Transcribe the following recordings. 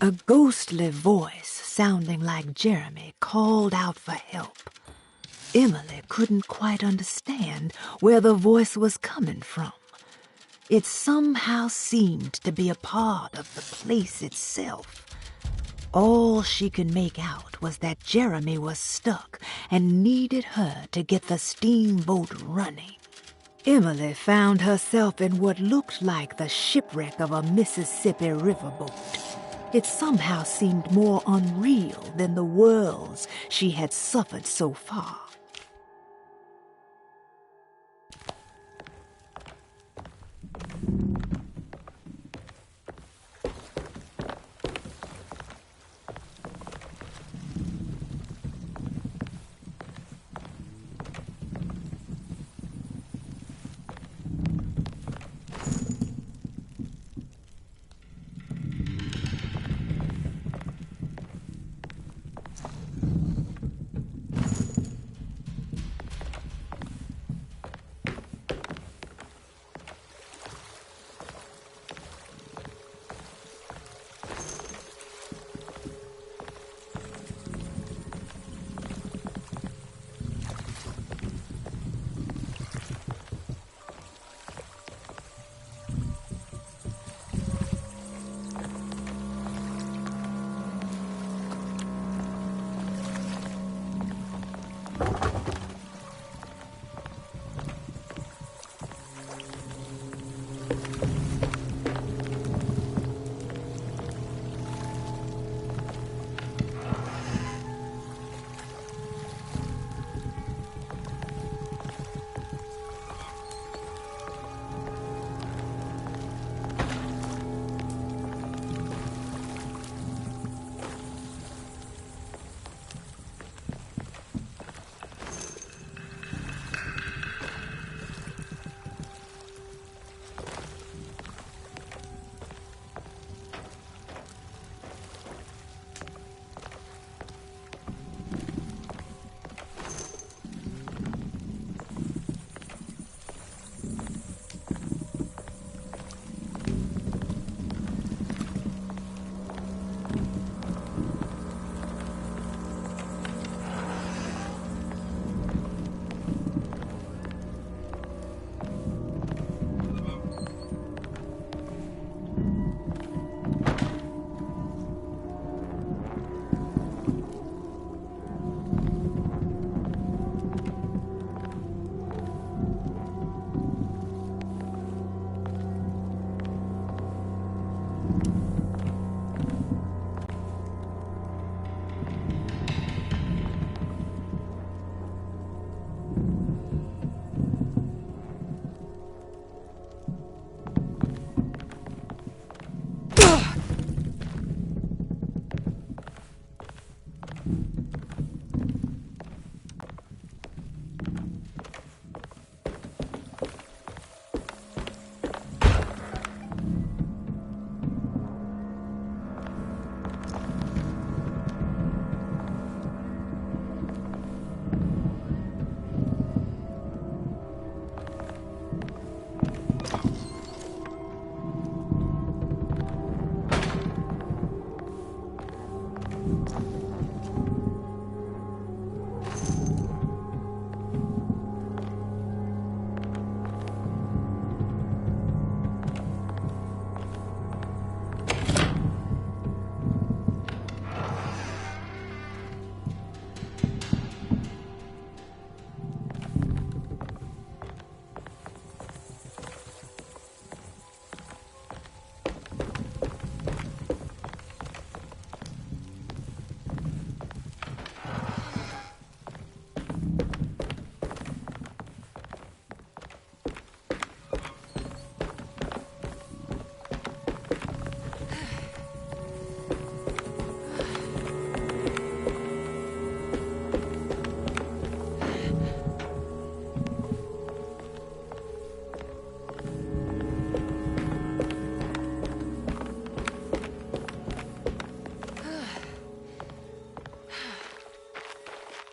A ghostly voice sounding like Jeremy called out for help. Emily couldn't quite understand where the voice was coming from. It somehow seemed to be a part of the place itself. All she could make out was that Jeremy was stuck and needed her to get the steamboat running. Emily found herself in what looked like the shipwreck of a Mississippi riverboat. It somehow seemed more unreal than the worlds she had suffered so far.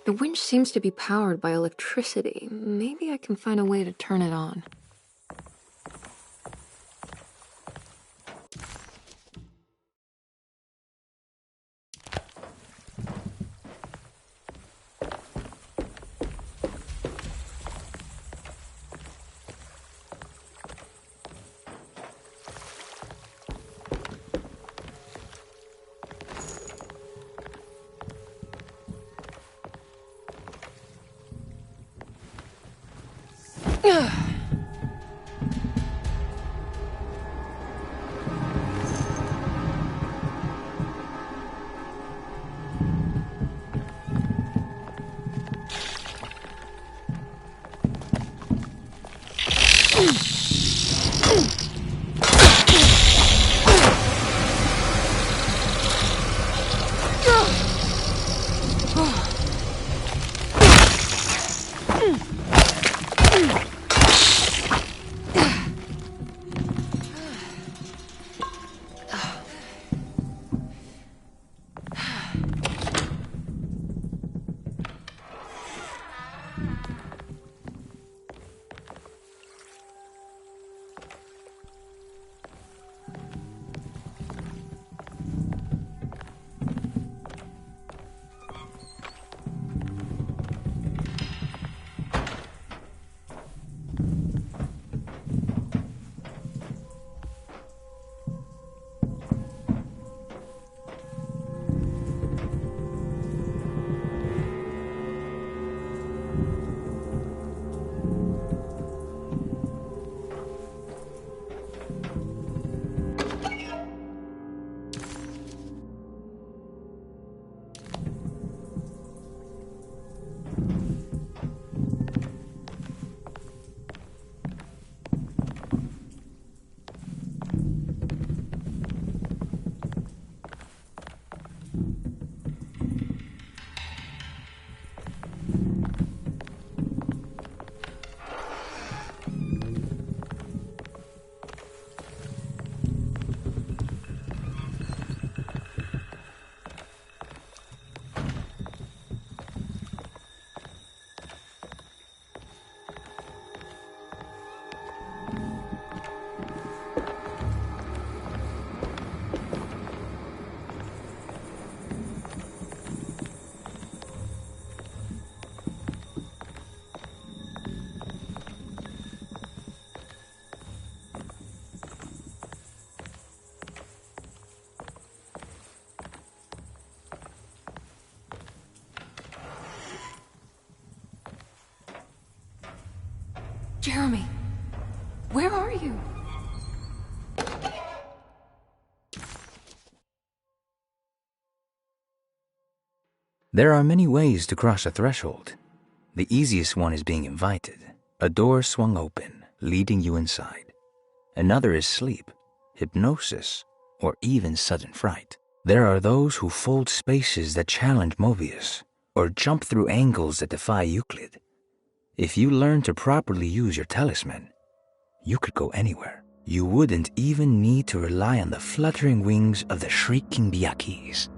The winch seems to be powered by electricity. Maybe I can find a way to turn it on. Jeremy, where are you? There are many ways to cross a threshold. The easiest one is being invited. A door swung open, leading you inside. Another is sleep, hypnosis, or even sudden fright. There are those who fold spaces that challenge Mobius, or jump through angles that defy Euclid. If you learn to properly use your talisman, you could go anywhere. You wouldn't even need to rely on the fluttering wings of the shrieking Byakis.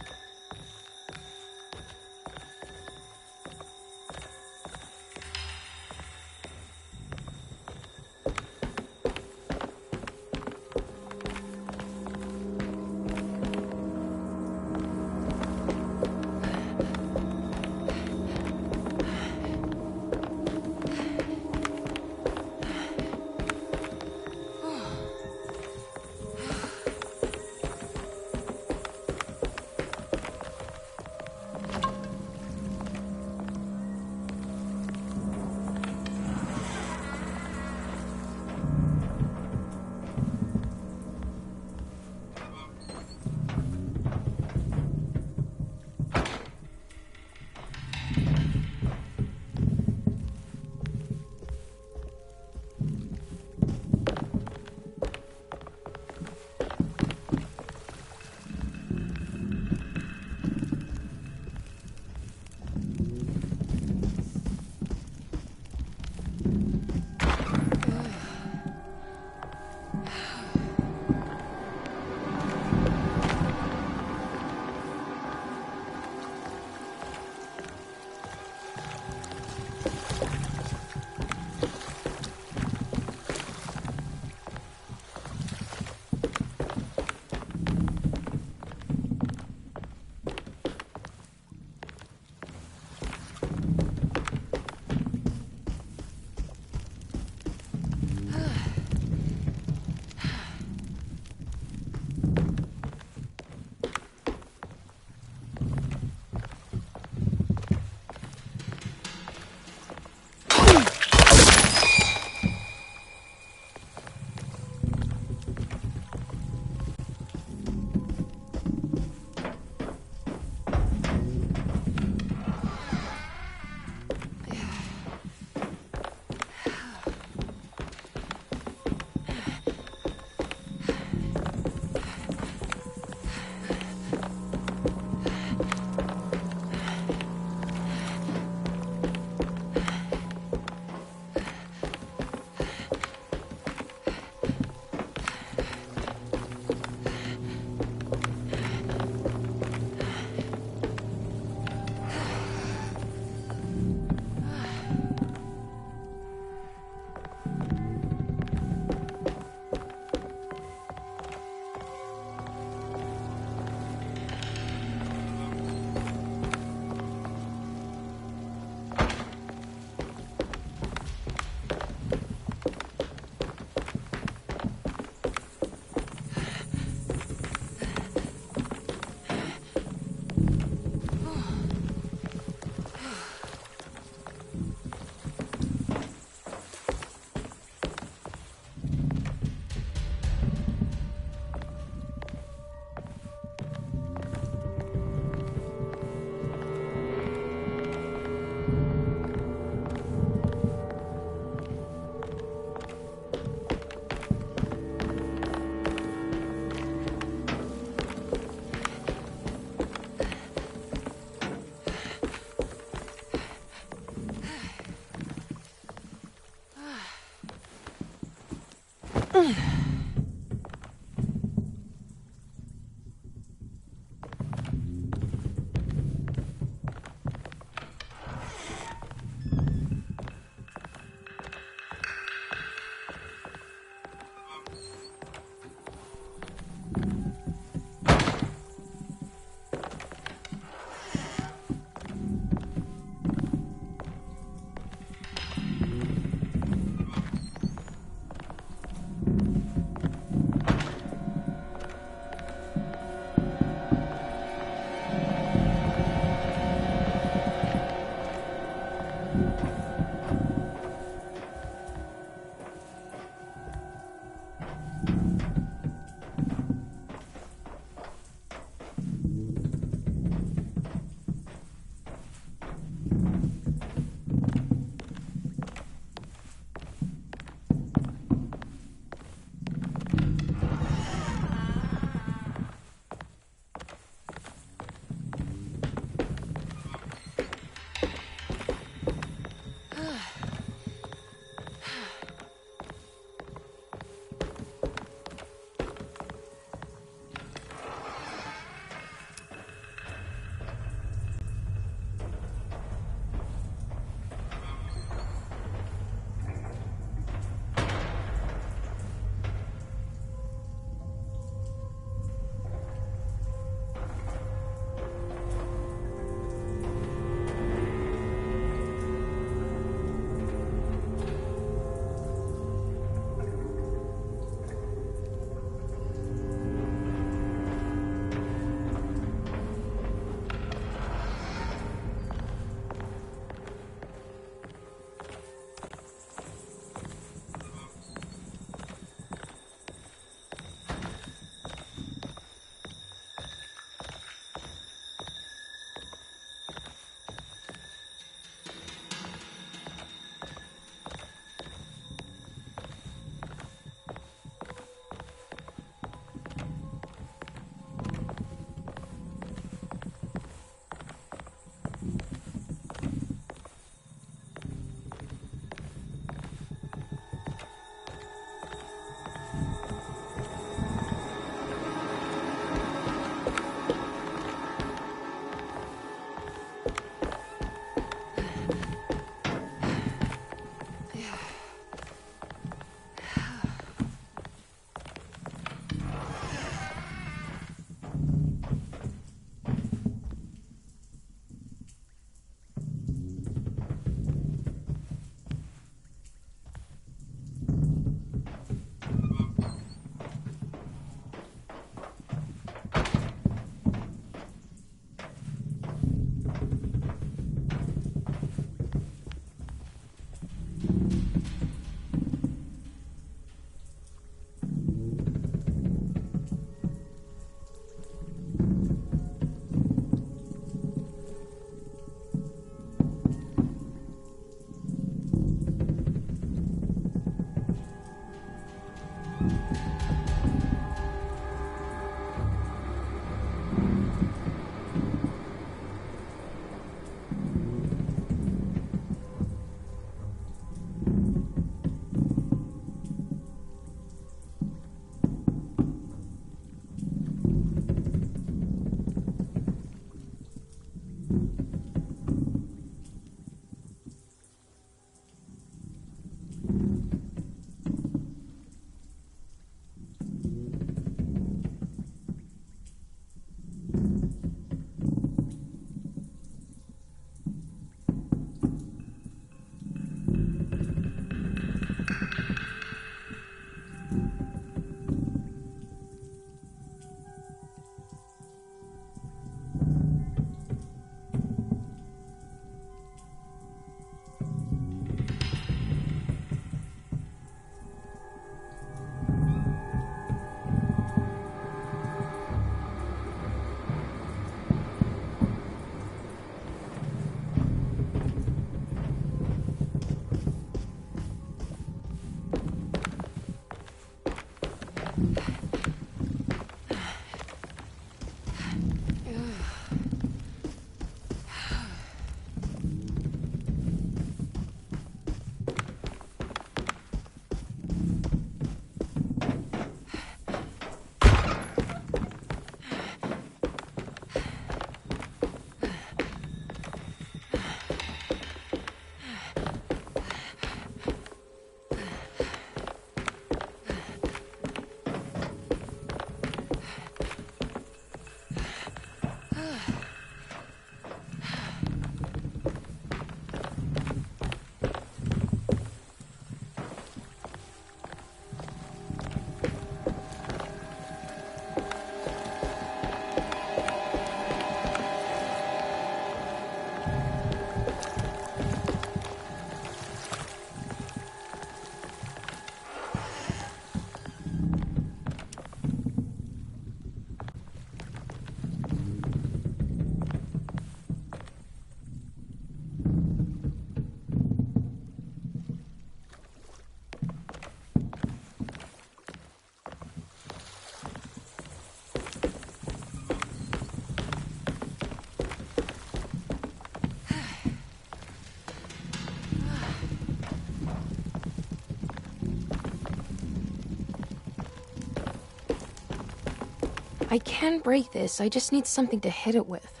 I can break this. I just need something to hit it with.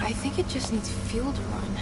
I think it just needs fuel to run.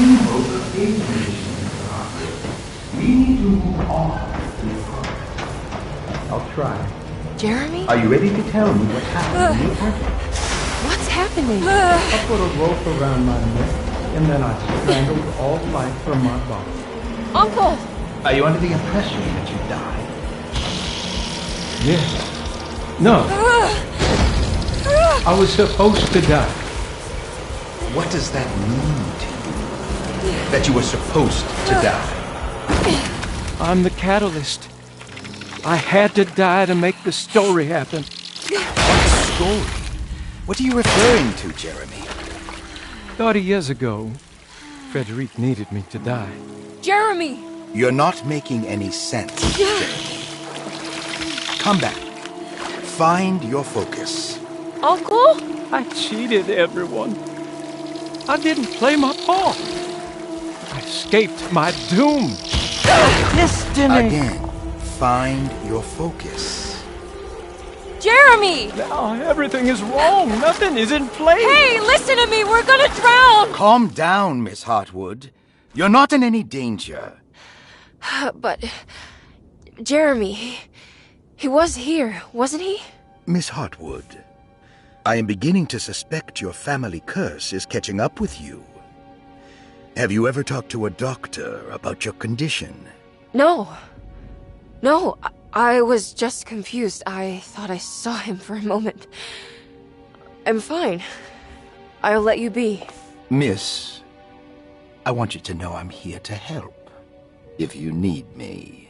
steamboat of aviation. We need to move on. I'll try. Jeremy? Are you ready to tell me what's happening in your country? What's happening? I put a rope around my neck, and then I strangled all life from my body. Uncle! Are you under the impression that you died? Yes. No. I was supposed to die. What does that mean to you? That you were supposed to die? I'm the catalyst. I had to die to make the story happen. What story? What are you referring to, Jeremy? 30 years ago, Frederic needed me to die. Jeremy! You're not making any sense, Jeremy. Come back. Find your focus. Uncle? I cheated everyone. I didn't play my part. I escaped my doom. Destiny! Again, find your focus. Jeremy! Now everything is wrong. Nothing is in place. Hey, listen to me! We're gonna drown! Calm down, Miss Hartwood. You're not in any danger. But... Jeremy... He was here, wasn't he? Miss Hartwood, I am beginning to suspect your family curse is catching up with you. Have you ever talked to a doctor about your condition? No. No, I was just confused. I thought I saw him for a moment. I'm fine. I'll let you be. Miss, I want you to know I'm here to help, if you need me.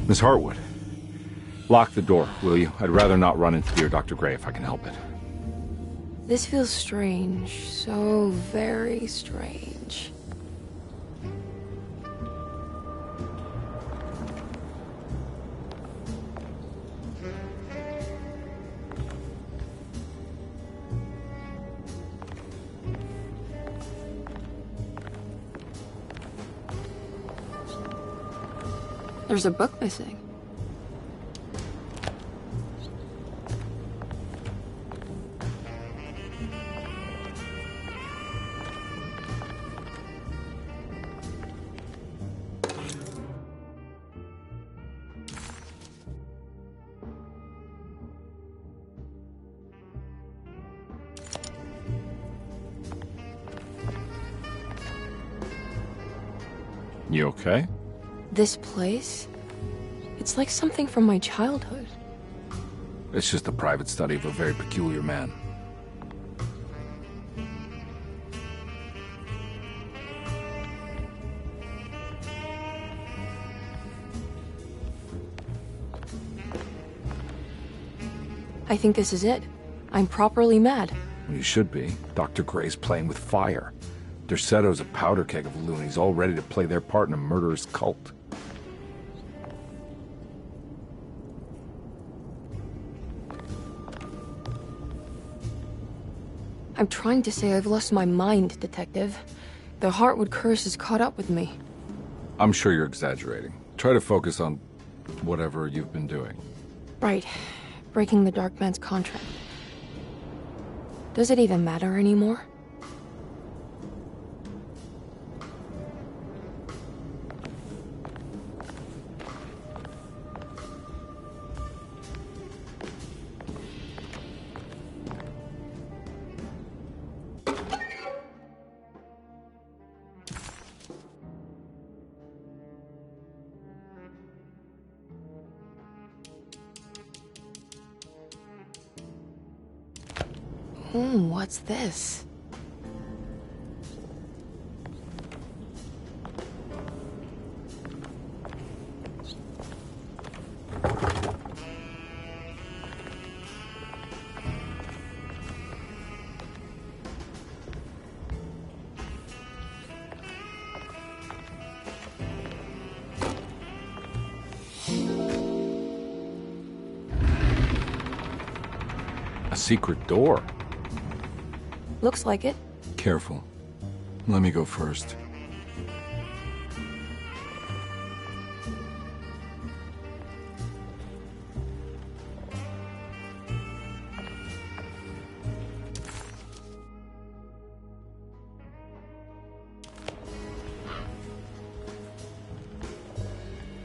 Miss Hartwood, lock the door, will you? I'd rather not run into dear Dr. Gray if I can help it. This feels strange. So very strange. There's a book missing. You okay? This place? It's like something from my childhood. It's just a private study of a very peculiar man. I think this is it. I'm properly mad. Well, you should be. Dr. Gray's playing with fire. Derceto's a powder keg of loonies, all ready to play their part in a murderous cult. I'm trying to say I've lost my mind, Detective. The Hartwood curse has caught up with me. I'm sure you're exaggerating. Try to focus on whatever you've been doing. Right. Breaking the Dark Man's contract. Does it even matter anymore? What's this? A secret door. Looks like it. Careful. Let me go first.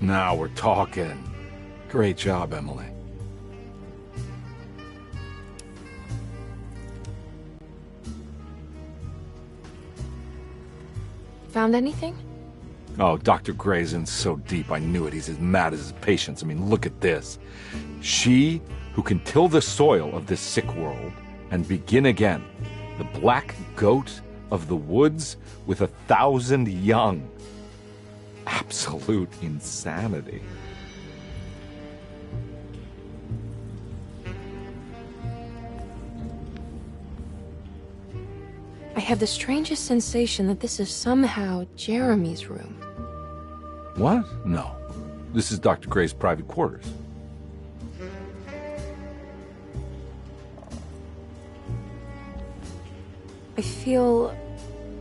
Now we're talking. Great job, Emily. Found anything? Oh, Dr. Gray's in so deep, I knew it. He's as mad as his patients. I mean, look at this. She who can till the soil of this sick world and begin again. The black goat of the woods with 1,000 young. Absolute insanity. I have the strangest sensation that this is somehow Jeremy's room. What? No. This is Dr. Gray's private quarters.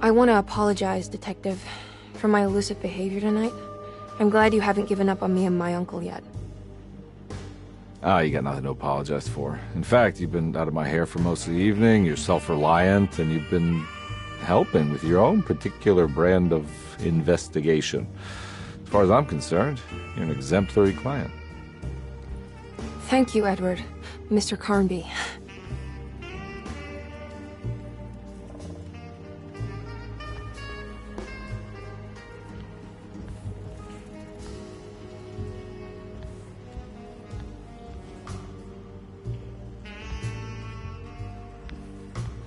I want to apologize, Detective, for my elusive behavior tonight. I'm glad you haven't given up on me and my uncle yet. Ah, you got nothing to apologize for. In fact, you've been out of my hair for most of the evening, you're self-reliant, and you've been helping with your own particular brand of investigation. As far as I'm concerned, you're an exemplary client. Thank you, Edward. Mr. Carnby.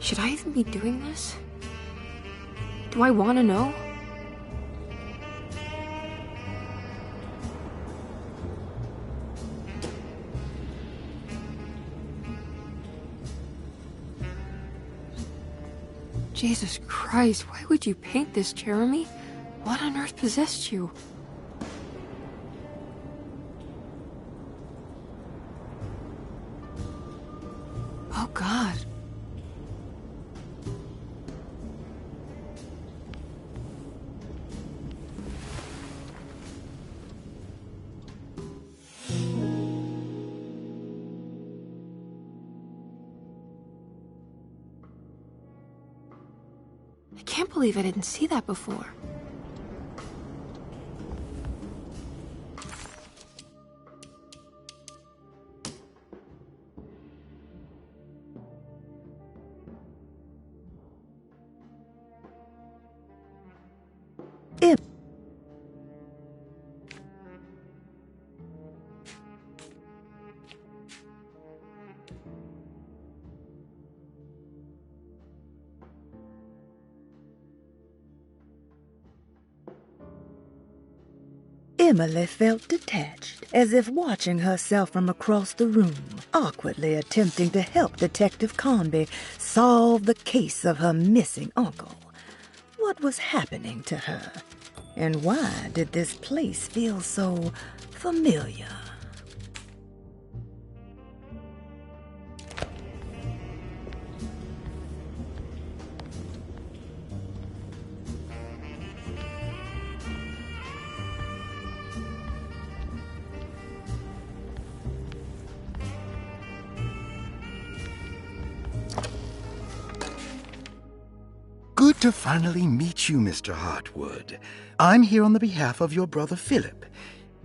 Should I even be doing this? Do I want to know? Jesus Christ, why would you paint this, Jeremy? What on earth possessed you? Oh, God. I can't believe I didn't see that before. Em- Emily felt detached, as if watching herself from across the room, awkwardly attempting to help Detective Conby solve the case of her missing uncle. What was happening to her? And why did this place feel so familiar? Good to finally meet you, Mr. Hartwood. I'm here on the behalf of your brother Philip.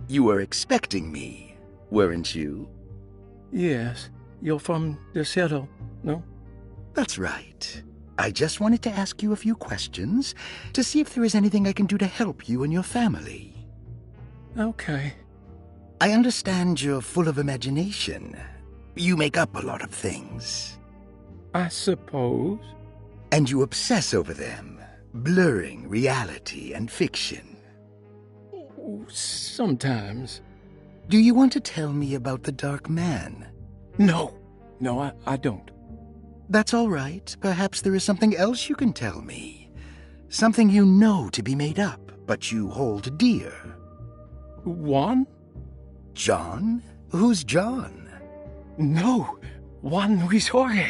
You were expecting me, weren't you? Yes, you're from the city, no? That's right. I just wanted to ask you a few questions to see if there is anything I can do to help you and your family. Okay. I understand you're full of imagination. You make up a lot of things. I suppose. And you obsess over them, blurring reality and fiction. Sometimes. Do you want to tell me about the Dark Man? No, I don't. That's all right. Perhaps there is something else you can tell me. Something you know to be made up, but you hold dear. Juan? John? Who's John? No, Juan Luis Jorge.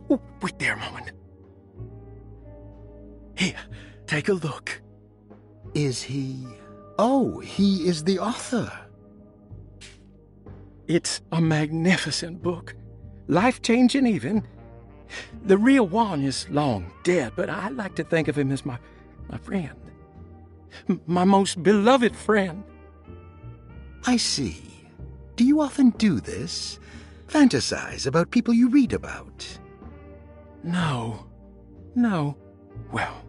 Oh, wait there a moment. Here, take a look. Is he... Oh, he is the author. It's a magnificent book. Life-changing even. The real Juan is long dead, but I like to think of him as my friend. My most beloved friend. I see. Do you often do this? Fantasize about people you read about? No. Well,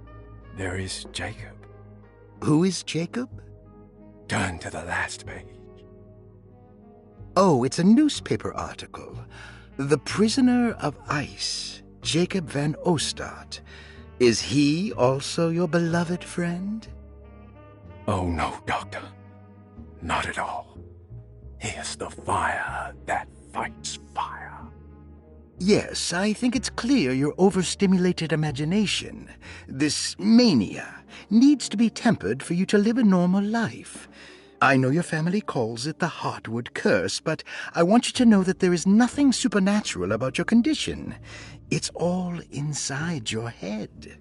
there is Jacob. Who is Jacob? Turn to the last page. Oh, it's a newspaper article. The Prisoner of Ice, Jacob van Ostad. Is he also your beloved friend? Oh, no, Doctor. Not at all. He is the fire that fights fire. Yes, I think it's clear your overstimulated imagination, this mania, needs to be tempered for you to live a normal life. I know your family calls it the Hartwood curse, but I want you to know that there is nothing supernatural about your condition. It's all inside your head.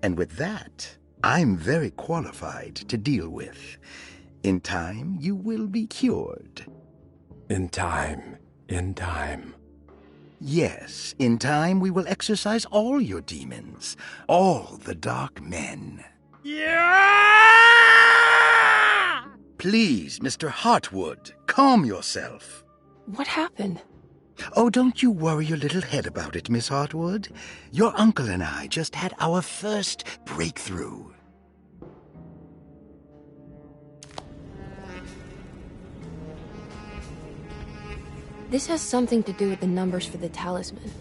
And with that, I'm very qualified to deal with. In time, you will be cured. In time. Yes, in time we will exorcise all your demons, all the dark men. Yeah! Please, Mr. Hartwood, calm yourself. What happened? Oh, don't you worry your little head about it, Miss Hartwood. Your uncle and I just had our first breakthrough. This has something to do with the numbers for the talisman.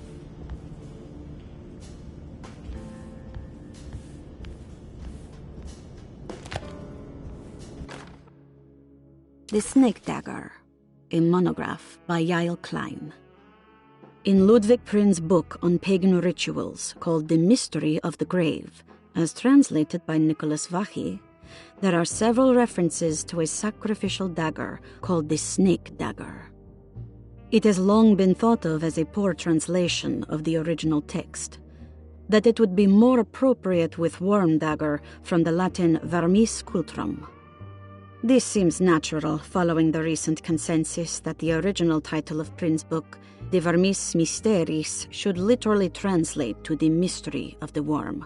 The Snake Dagger, a monograph by Yael Klein. In Ludwig Prin's book on pagan rituals called The Mystery of the Grave, as translated by Nicholas Vachy, there are several references to a sacrificial dagger called the snake dagger. It has long been thought of as a poor translation of the original text, that it would be more appropriate with worm dagger from the Latin vermis cultrum. This seems natural following the recent consensus that the original title of Prin's book, De Vermis Mysteris, should literally translate to the mystery of the worm.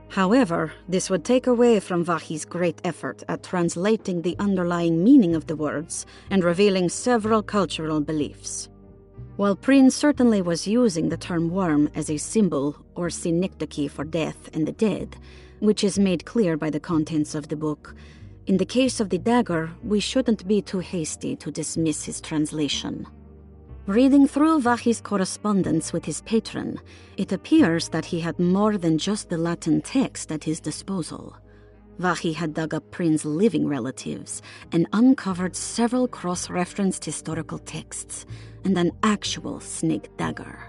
However, this would take away from Vachy's great effort at translating the underlying meaning of the words and revealing several cultural beliefs. While Prin certainly was using the term worm as a symbol or synecdoche for death and the dead, which is made clear by the contents of the book, in the case of the dagger, we shouldn't be too hasty to dismiss his translation. Reading through Vachy's correspondence with his patron, it appears that he had more than just the Latin text at his disposal. Vachy had dug up Prin's living relatives and uncovered several cross-referenced historical texts and an actual snake dagger.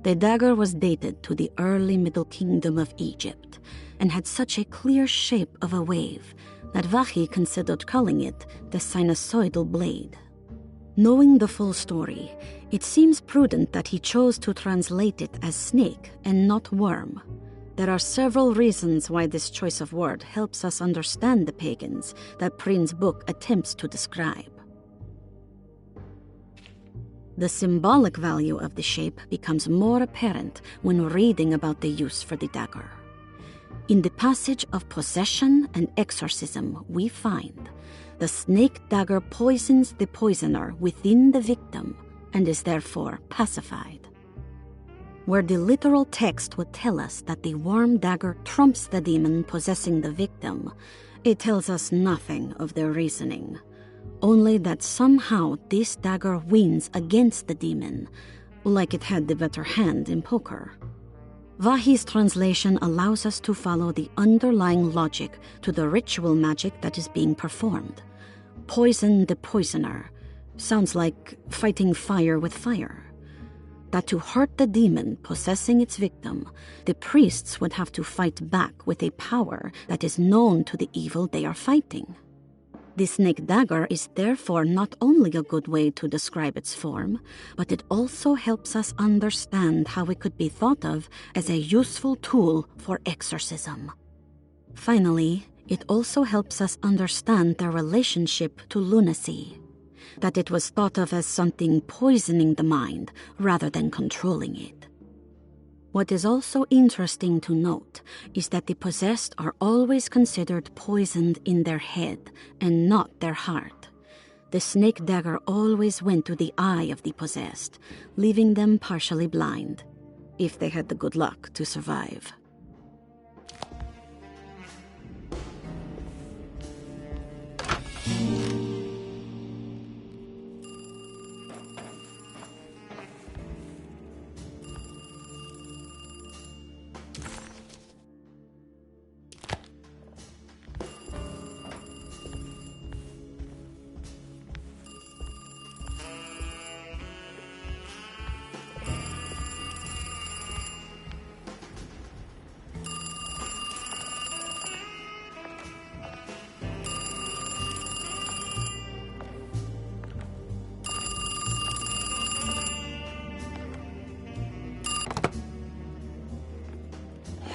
The dagger was dated to the early Middle Kingdom of Egypt and had such a clear shape of a wave that Vachy considered calling it the sinusoidal blade. Knowing the full story, it seems prudent that he chose to translate it as snake and not worm. There are several reasons why this choice of word helps us understand the pagans that Prin's book attempts to describe. The symbolic value of the shape becomes more apparent when reading about the use for the dagger. In the passage of possession and exorcism, we find the snake dagger poisons the poisoner within the victim and is therefore pacified. Where the literal text would tell us that the worm dagger trumps the demon possessing the victim, it tells us nothing of their reasoning, only that somehow this dagger wins against the demon, like it had the better hand in poker. Vachy's translation allows us to follow the underlying logic to the ritual magic that is being performed. Poison the poisoner sounds like fighting fire with fire. That to hurt the demon possessing its victim, the priests would have to fight back with a power that is known to the evil they are fighting. The snake dagger is therefore not only a good way to describe its form, but it also helps us understand how it could be thought of as a useful tool for exorcism. Finally, it also helps us understand their relationship to lunacy, that it was thought of as something poisoning the mind rather than controlling it. What is also interesting to note is that the possessed are always considered poisoned in their head and not their heart. The snake dagger always went to the eye of the possessed, leaving them partially blind, if they had the good luck to survive.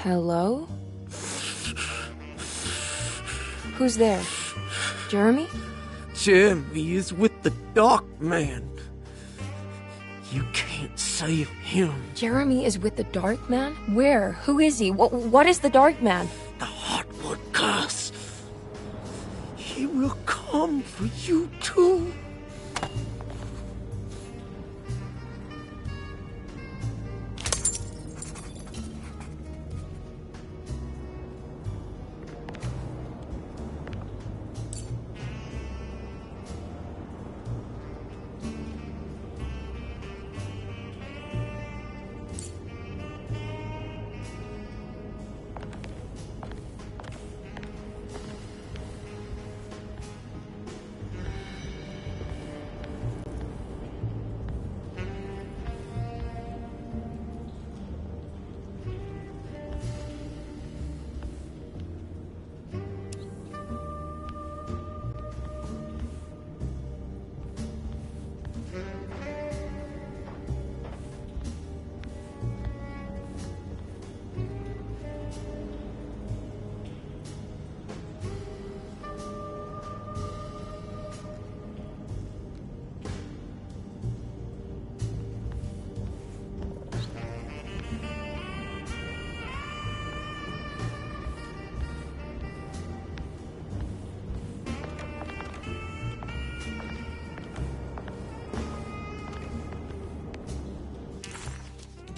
Hello? Who's there? Jeremy? Jeremy is with the Dark Man. You can't save him. Jeremy is with the Dark Man? Where? Who is he? What is the Dark Man? The Heartwood curse. He will come for you too.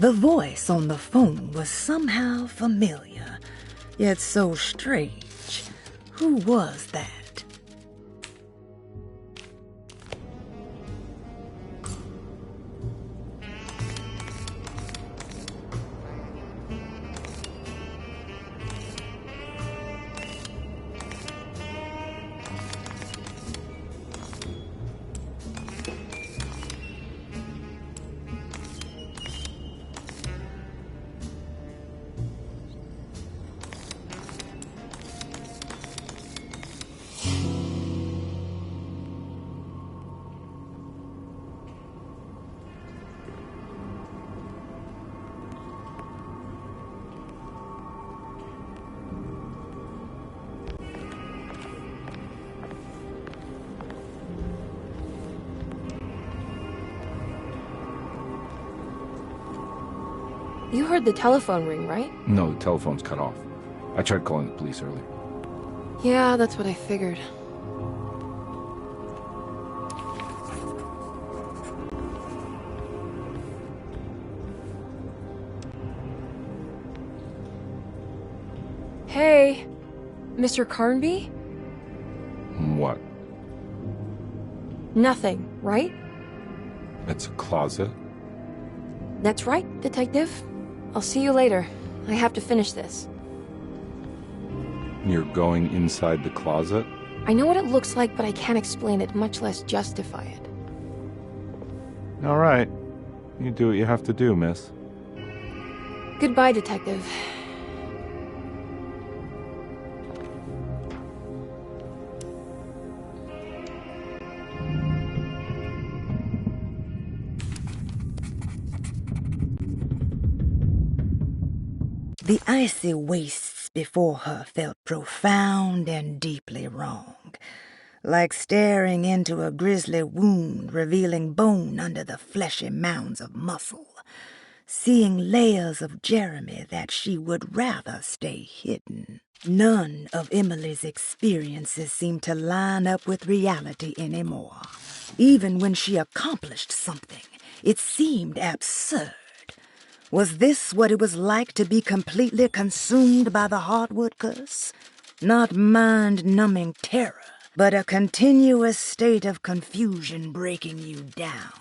The voice on the phone was somehow familiar, yet so strange. Who was that? You heard the telephone ring, right? No, the telephone's cut off. I tried calling the police earlier. Yeah, that's what I figured. Hey, Mr. Carnby? What? Nothing, right? It's a closet? That's right, Detective. I'll see you later. I have to finish this. You're going inside the closet? I know what it looks like, but I can't explain it, much less justify it. All right. You do what you have to do, miss. Goodbye, Detective. The icy wastes before her felt profound and deeply wrong, like staring into a grisly wound revealing bone under the fleshy mounds of muscle, seeing layers of Jeremy that she would rather stay hidden. None of Emily's experiences seemed to line up with reality anymore. Even when she accomplished something, it seemed absurd. Was this what it was like to be completely consumed by the Heartwood curse? Not mind-numbing terror, but a continuous state of confusion breaking you down.